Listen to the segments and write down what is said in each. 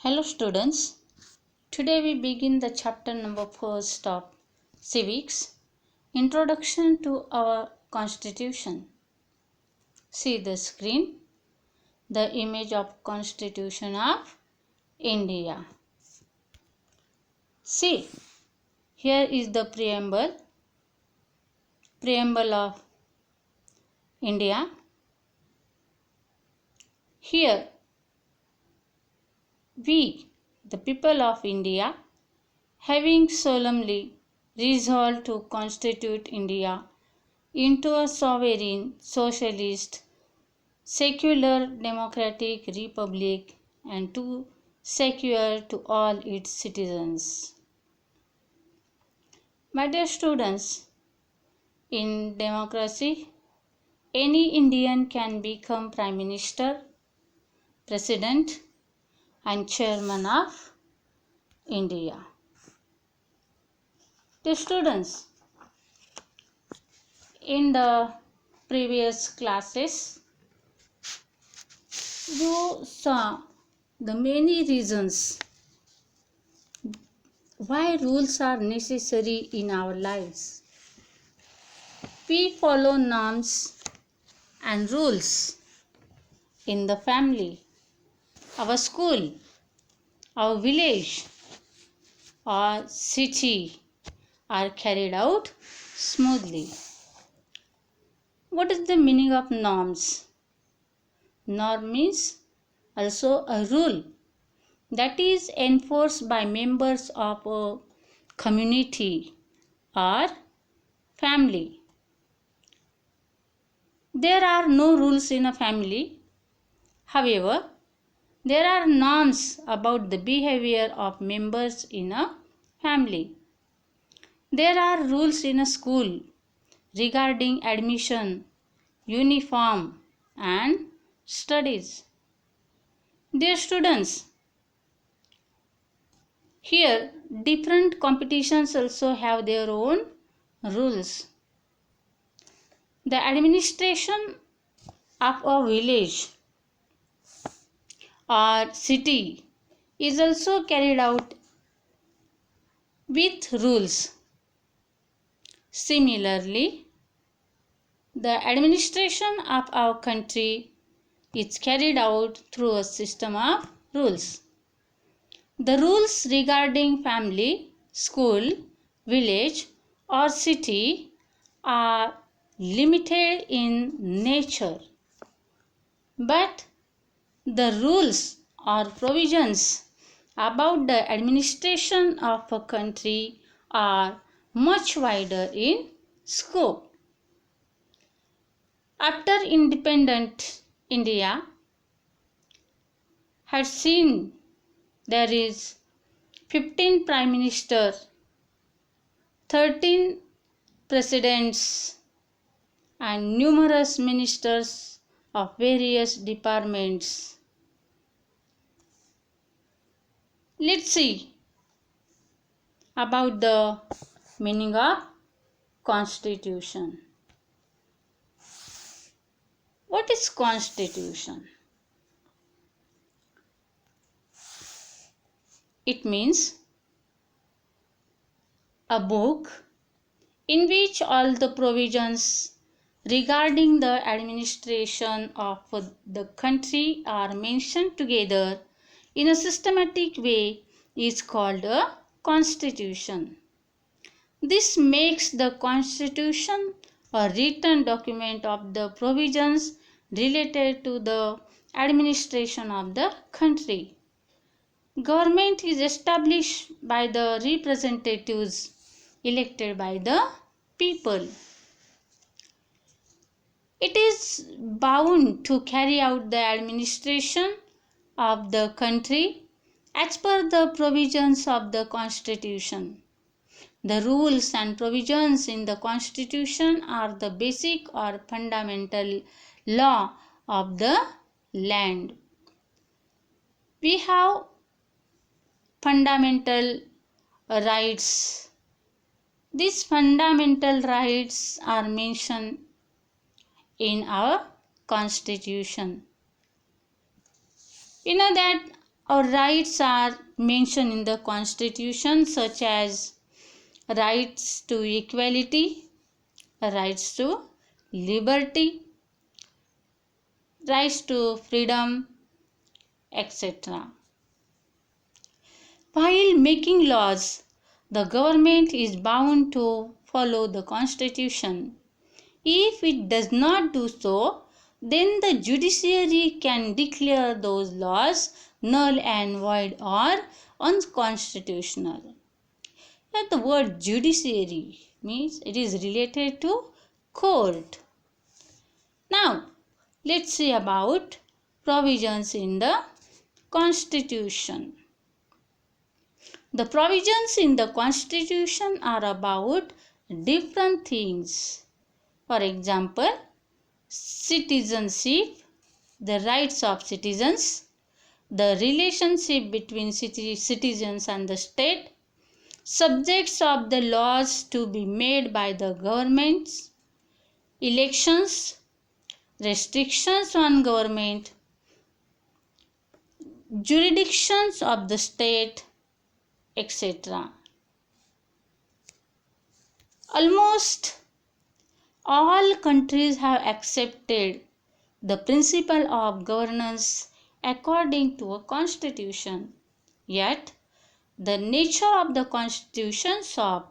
Hello students, today we begin the chapter number 1 of Civics, Introduction to our Constitution. See the screen, the image of Constitution of India. See, here is the preamble of India. Here we, the people of India, having solemnly resolved to constitute India into a sovereign, socialist, secular, democratic republic and to secure to all its citizens. My dear students, in democracy, any Indian can become Prime Minister, President and Chairman of India. Dear students, in the previous classes, you saw the many reasons why rules are necessary in our lives. We follow norms and rules in the family, our school, our village, or city are carried out smoothly. What is the meaning of norms? Norm means also a rule that is enforced by members of a community or family. There are no rules in a family. However, there are norms about the behavior of members in a family. There are rules in a school regarding admission, uniform, and studies. Dear students, here different competitions also have their own rules. The administration of a village or city is also carried out with rules. Similarly, the administration of our country is carried out through a system of rules. The rules regarding family, school, village or city are limited in nature, but the rules or provisions about the administration of a country are much wider in scope. After independent India had seen there is 15 prime minister, 13 presidents and numerous ministers of various departments. Let's see about the meaning of Constitution. What is Constitution? It means a book in which all the provisions regarding the administration of the country are mentioned together in a systematic way is called a constitution. This makes the constitution a written document of the provisions related to the administration of the country. Government is established by the representatives elected by the people. It is bound to carry out the administration of the country as per the provisions of the Constitution. The rules and provisions in the Constitution are the basic or fundamental law of the land. We have fundamental rights. These fundamental rights are mentioned in our Constitution. You know that Our rights are mentioned in the Constitution, such as rights to equality, rights to liberty, rights to freedom, etc. While making laws, the government is bound to follow the Constitution. If it does not do so, then the judiciary can declare those laws null and void or unconstitutional. Here the word judiciary means it is related to court. Now, let's see about provisions in the Constitution. The provisions in the Constitution are about different things. For example, citizenship, the rights of citizens, the relationship between citizens and the state, subjects of the laws to be made by the governments, elections, restrictions on government, jurisdictions of the state, etc. Almost all countries have accepted the principle of governance according to a constitution. Yet, the nature of the constitutions of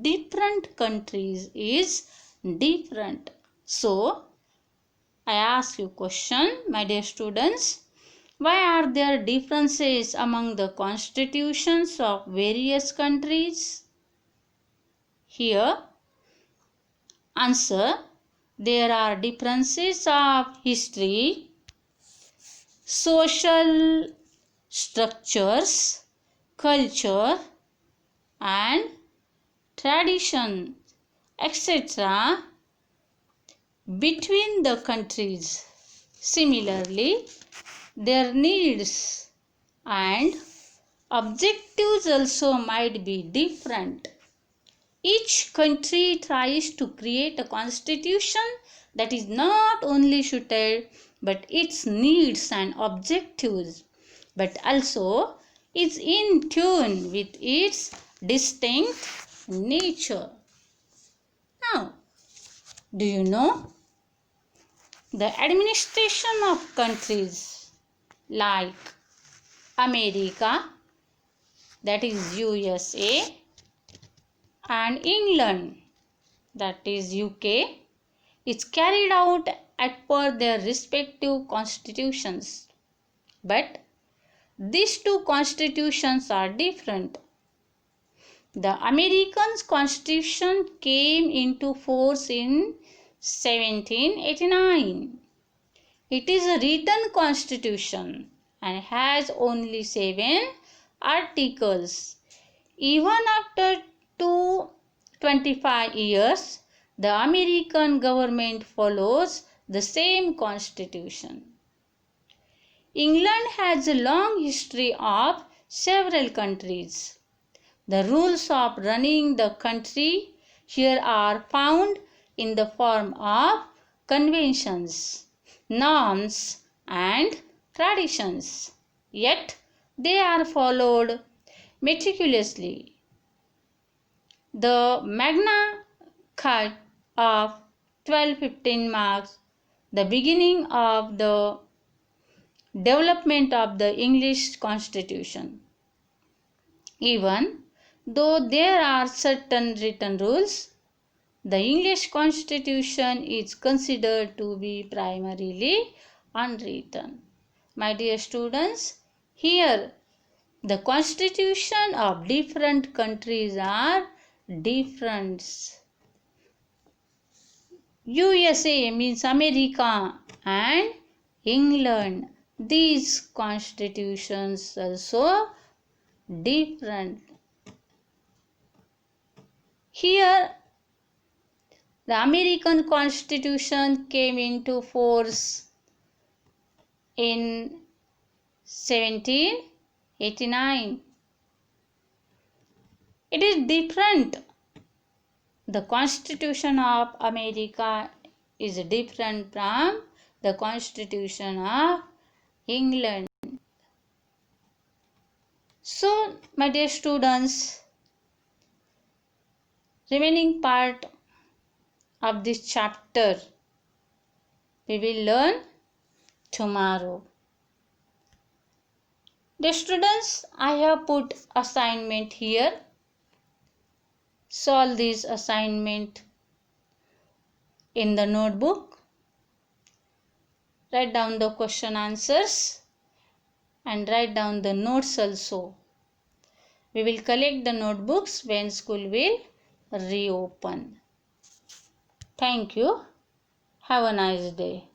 different countries is different. So, I ask you a question, my dear students. Why are there differences among the constitutions of various countries? Here, answer. There are differences of history, social structures, culture, and tradition, etc. between the countries. Similarly, their needs and objectives also might be different. Each country tries to create a constitution that is not only suited but its needs and objectives, but also is in tune with its distinct nature. Now, do you know the administration of countries like America, that is USA, and England, that is UK, is carried out as per their respective constitutions. But these two constitutions are different. The American Constitution came into force in 1789. It is a written constitution and has only 7 articles. Even after 25 years, the American government follows the same constitution. England has a long history of several countries. The rules of running the country here are found in the form of conventions, norms, and traditions. Yet they are followed meticulously. The Magna Carta of 1215 marks the beginning of the development of the English Constitution. Even though there are certain written rules, the English Constitution is considered to be primarily unwritten. My dear students, here the constitution of different countries are different. USA means America and England. These constitutions also different. Here the American Constitution came into force in 1789. It is different. The Constitution of America is different from the Constitution of England. So my dear students, remaining part of this chapter we will learn tomorrow. Dear students, I have put assignment here. Solve this assignment in the notebook. Write down the question answers and write down the notes also. We will collect the notebooks when school will reopen. Thank you. Have a nice day.